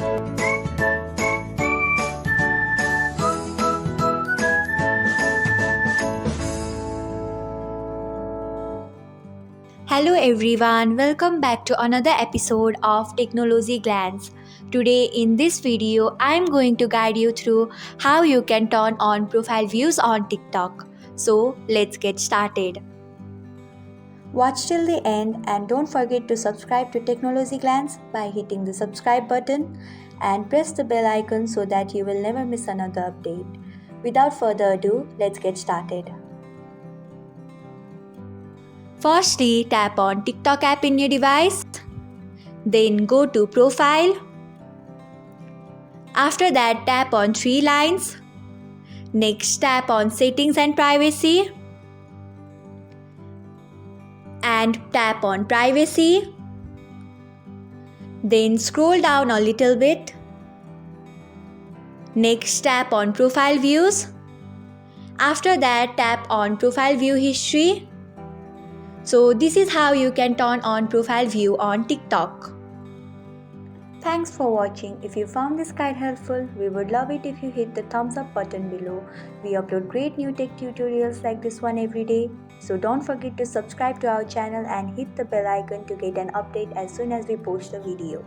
Hello everyone, welcome back to another episode of Technologyglance. Today in this video, I am going to guide you through how you can turn on profile views on TikTok. So let's get started. Watch till the end and don't forget to subscribe to Technologyglance by hitting the subscribe button and press the bell icon so that you will never miss another update. Without further ado, let's get started. Firstly, tap on TikTok app in your device. Then go to Profile. After that, tap on three lines. Next, tap on Settings and Privacy. And tap on Privacy. Then scroll down a little bit. Next, tap on Profile Views. After that, tap on Profile View History. So this is how you can turn on profile view on TikTok. Thanks for watching. If you found this guide helpful, we would love it if you hit the thumbs up button below. We upload great new tech tutorials like this one every day. So don't forget to subscribe to our channel and hit the bell icon to get an update as soon as we post a video.